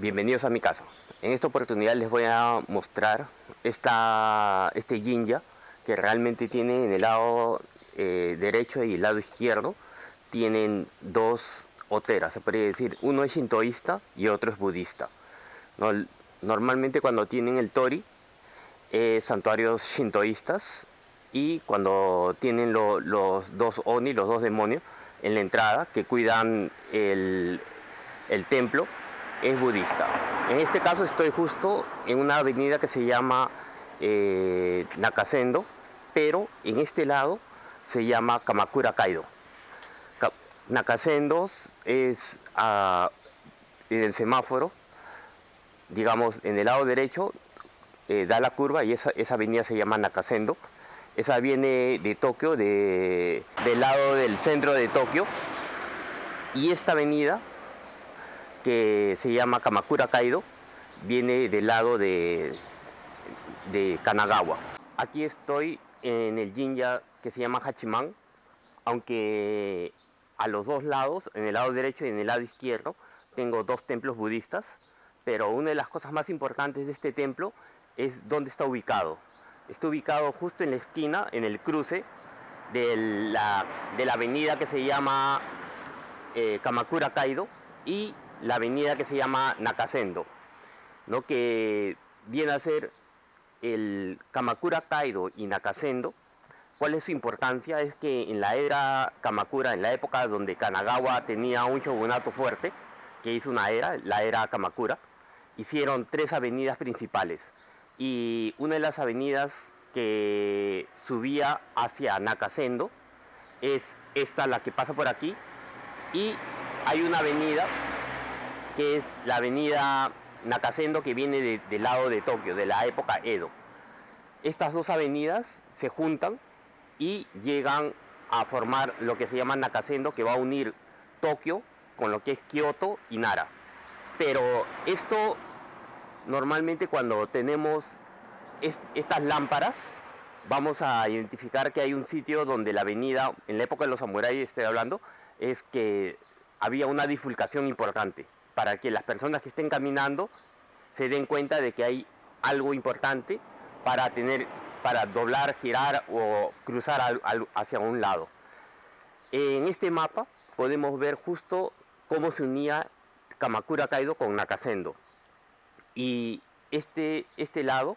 Bienvenidos a mi casa. En esta oportunidad les voy a mostrar este jinja que realmente tiene en el lado derecho y el lado izquierdo. Tienen dos oteras, se podría decir. Uno es shintoísta y otro es budista. ¿No? Normalmente cuando tienen el tori, santuarios shintoístas, y cuando tienen los dos oni, los dos demonios, en la entrada que cuidan el templo, es budista. En este caso estoy justo en una avenida que se llama Nakasendo, pero en este lado se llama Kamakura Kaido. Nakasendo es en el semáforo, digamos en el lado derecho, da la curva y esa avenida se llama Nakasendo. Esa viene de Tokio, del lado del centro de Tokio, y esta avenida que se llama Kamakura Kaido viene del lado de Kanagawa. Aquí estoy en el jinja que se llama Hachiman, aunque a los dos lados, en el lado derecho y en el lado izquierdo, tengo dos templos budistas, pero una de las cosas más importantes de este templo es dónde está ubicado. Está ubicado justo en la esquina, en el cruce de la avenida que se llama Kamakura Kaido y la avenida que se llama Nakasendo, ¿no? Que viene a ser el Kamakura Kaido y Nakasendo. ¿Cuál es su importancia? Es que en la era Kamakura, en la época donde Kanagawa tenía un shogunato fuerte, que hizo una era, la era Kamakura, hicieron tres avenidas principales. Y una de las avenidas que subía hacia Nakasendo es esta, la que pasa por aquí. Y hay una avenida que es la avenida Nakasendo, que viene del lado de Tokio, de la época Edo. Estas dos avenidas se juntan y llegan a formar lo que se llama Nakasendo, que va a unir Tokio con lo que es Kioto y Nara. Pero esto normalmente cuando tenemos estas lámparas, vamos a identificar que hay un sitio donde la avenida, en la época de los samuráis estoy hablando, es que había una bifurcación importante para que las personas que estén caminando se den cuenta de que hay algo importante para doblar, girar o cruzar hacia un lado. En este mapa podemos ver justo cómo se unía Kamakura Kaido con Nakasendo. Y este lado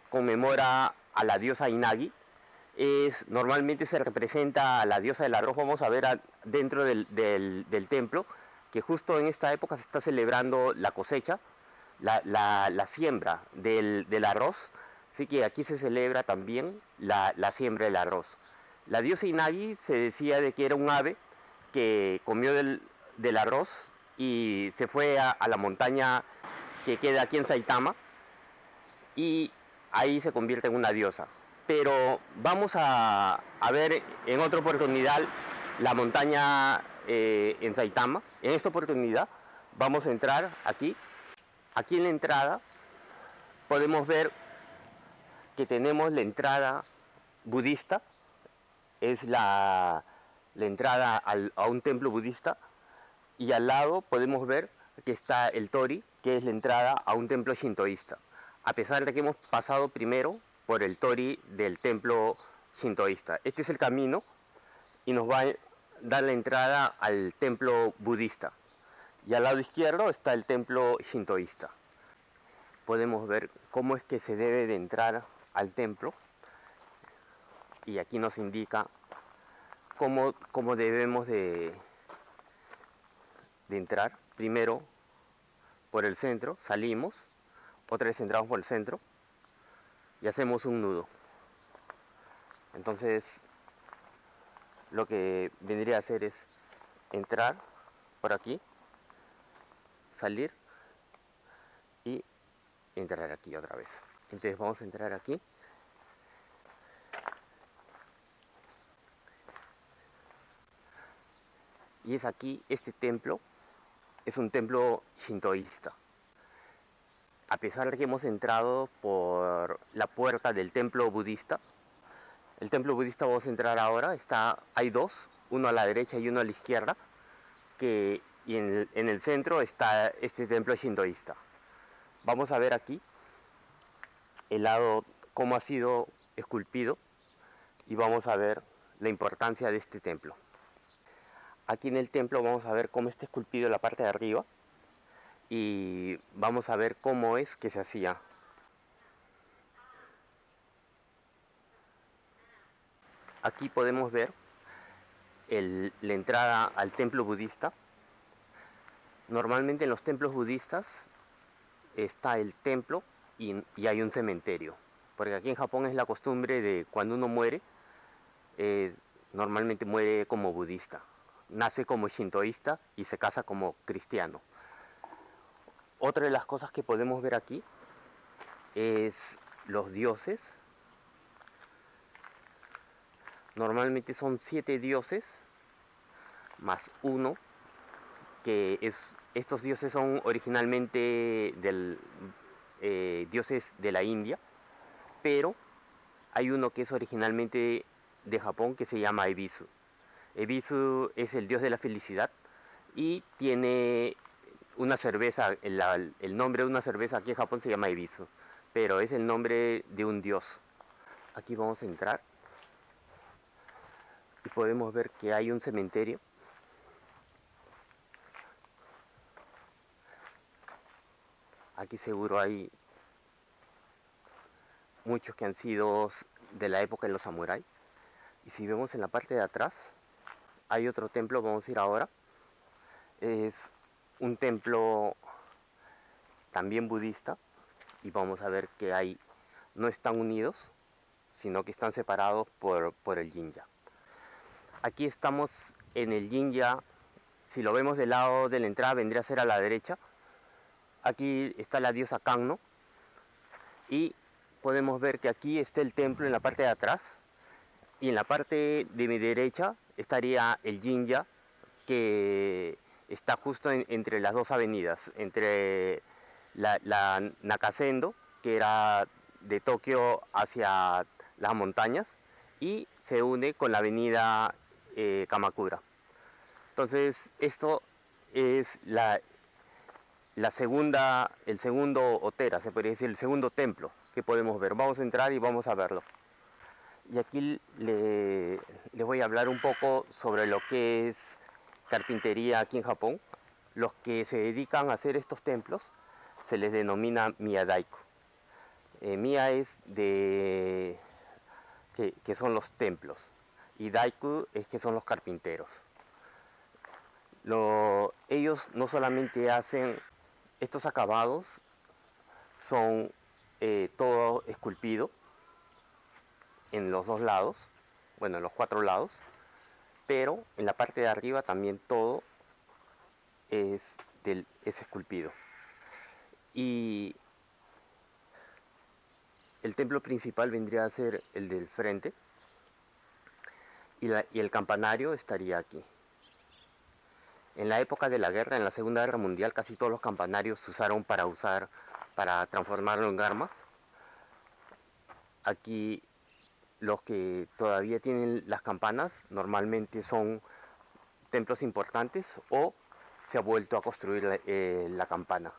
conmemora a la diosa Inagi. Normalmente se representa a la diosa del arroz. Vamos a ver dentro del templo que justo en esta época se está celebrando la cosecha, la siembra del arroz. Así que aquí se celebra también la siembra del arroz. La diosa Inagi se decía de que era un ave que comió del arroz y se fue a la montaña que queda aquí en Saitama, y ahí se convierte en una diosa. Pero vamos a ver en otra oportunidad la montaña en Saitama. En esta oportunidad vamos a entrar aquí. Aquí en la entrada podemos ver que tenemos la entrada budista, es la entrada a un templo budista, y al lado podemos ver que está el tori, que es la entrada a un templo shintoísta, a pesar de que hemos pasado primero por el tori del templo shintoísta. Este es el camino y nos va a dar la entrada al templo budista, y al lado izquierdo está el templo shintoísta. Podemos ver cómo es que se debe de entrar al templo, y aquí nos indica cómo debemos de entrar. Primero por el centro, salimos, otra vez entramos por el centro y hacemos un nudo. Entonces lo que vendría a hacer es entrar por aquí, salir y entrar aquí otra vez. Entonces vamos a entrar aquí. Y es aquí, este templo es un templo shintoísta. A pesar de que hemos entrado por la puerta del templo budista, el templo budista vamos a entrar ahora, hay dos, uno a la derecha y uno a la izquierda, que y en el centro está este templo shintoísta. Vamos a ver aquí el lado, cómo ha sido esculpido, y vamos a ver la importancia de este templo. Aquí en el templo vamos a ver cómo está esculpido la parte de arriba y vamos a ver cómo es que se hacía. Aquí podemos ver la entrada al templo budista. Normalmente en los templos budistas está el templo y hay un cementerio, porque aquí en Japón es la costumbre de cuando uno muere, normalmente muere como budista, nace como shintoísta y se casa como cristiano. Otra de las cosas que podemos ver aquí es los dioses. Normalmente son 7 dioses más uno, estos dioses son originalmente dioses de la India, pero hay uno que es originalmente de Japón que se llama Ebisu. Ebisu es el dios de la felicidad y tiene una cerveza, el nombre de una cerveza aquí en Japón se llama Ebisu, pero es el nombre de un dios. Aquí vamos a entrar y podemos ver que hay un cementerio. Aquí seguro hay muchos que han sido de la época de los samuráis. Y si vemos en la parte de atrás, hay otro templo, vamos a ir ahora. Es un templo también budista y vamos a ver que no están unidos, sino que están separados por el yin-ya. Aquí estamos en el yin-ya. Si lo vemos del lado de la entrada, vendría a ser a la derecha. Aquí está la diosa Kanno y podemos ver que aquí está el templo en la parte de atrás, y en la parte de mi derecha estaría el yin-ya, que está justo entre las dos avenidas, entre la Nakasendo, que era de Tokio hacia las montañas, y se une con la avenida Kamakura. Entonces esto es el segundo Otera, se podría decir, el segundo templo que podemos ver. Vamos a entrar y vamos a verlo. Y aquí les voy a hablar un poco sobre lo que es carpintería aquí en Japón. Los que se dedican a hacer estos templos se les denomina miyadaiko. Miya es que son los templos, y daiku es que son los carpinteros. Ellos no solamente hacen estos acabados, son todo esculpido en los dos lados, bueno, en los 4 lados, pero en la parte de arriba también todo es esculpido. Y el templo principal vendría a ser el del frente, y el campanario estaría aquí. En la época de la guerra, en la Segunda Guerra Mundial, casi todos los campanarios se usaron para transformarlo en armas. Aquí los que todavía tienen las campanas normalmente son templos importantes, o se ha vuelto a construir la campana.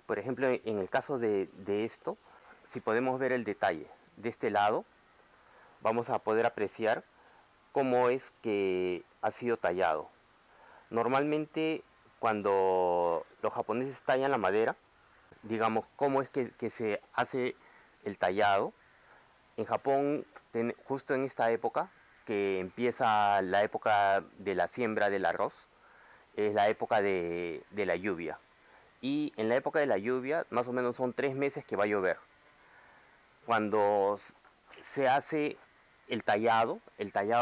Por ejemplo, en el caso de esto, si podemos ver el detalle de este lado, vamos a poder apreciar cómo es que ha sido tallado. Normalmente cuando los japoneses tallan la madera, digamos, cómo es que se hace el tallado. En Japón, justo en esta época, que empieza la época de la siembra del arroz, es la época de la lluvia. Y en la época de la lluvia, más o menos son 3 meses que va a llover. Cuando se hace el tallado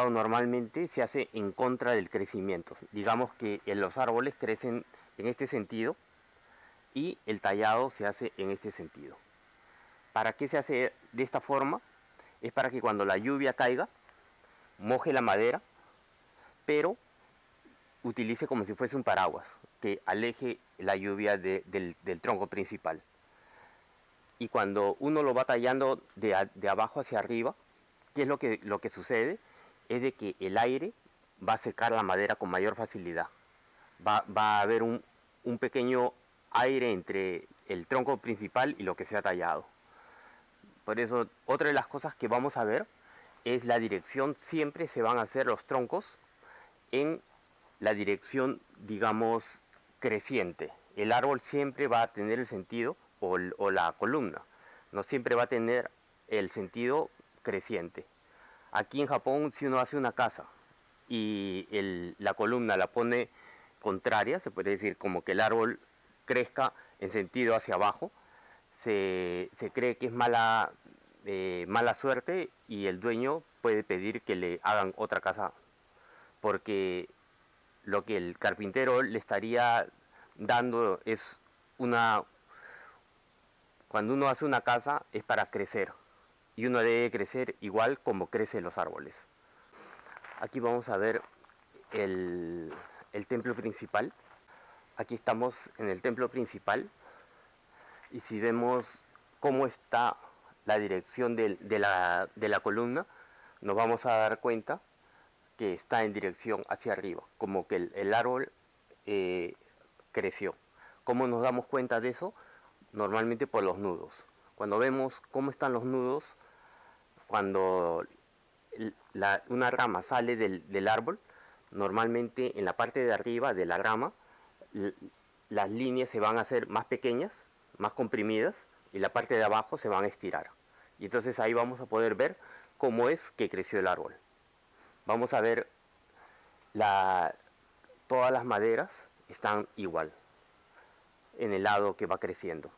normalmente se hace en contra del crecimiento. Digamos que los árboles crecen en este sentido y el tallado se hace en este sentido. ¿Para qué se hace de esta forma? Es para que cuando la lluvia caiga, moje la madera, pero utilice como si fuese un paraguas, que aleje la lluvia del tronco principal. Y cuando uno lo va tallando de abajo hacia arriba, ¿qué es lo que sucede? Es de que el aire va a secar la madera con mayor facilidad. va a haber un pequeño aire entre el tronco principal y lo que se ha tallado. Por eso, otra de las cosas que vamos a ver es la dirección. Siempre se van a hacer los troncos en la dirección, digamos, creciente. El árbol siempre va a tener el sentido, o la columna, no siempre va a tener el sentido creciente. Aquí en Japón, si uno hace una casa y la columna la pone contraria, se puede decir como que el árbol crezca en sentido hacia abajo, se cree que es mala suerte y el dueño puede pedir que le hagan otra casa, porque lo que el carpintero le estaría dando es una... Cuando uno hace una casa es para crecer, y uno debe crecer igual como crecen los árboles. Aquí vamos a ver el templo principal. Aquí estamos en el templo principal, y si vemos cómo está la dirección de la columna, nos vamos a dar cuenta que está en dirección hacia arriba, como que el árbol eh, creció. ¿Cómo nos damos cuenta de eso? Normalmente por los nudos. Cuando vemos cómo están los nudos, cuando una rama sale del árbol, normalmente en la parte de arriba de la rama las líneas se van a hacer más pequeñas, más comprimidas, y la parte de abajo se van a estirar. Y entonces ahí vamos a poder ver cómo es que creció el árbol. Vamos a ver la, todas las maderas están igual en el lado que va creciendo.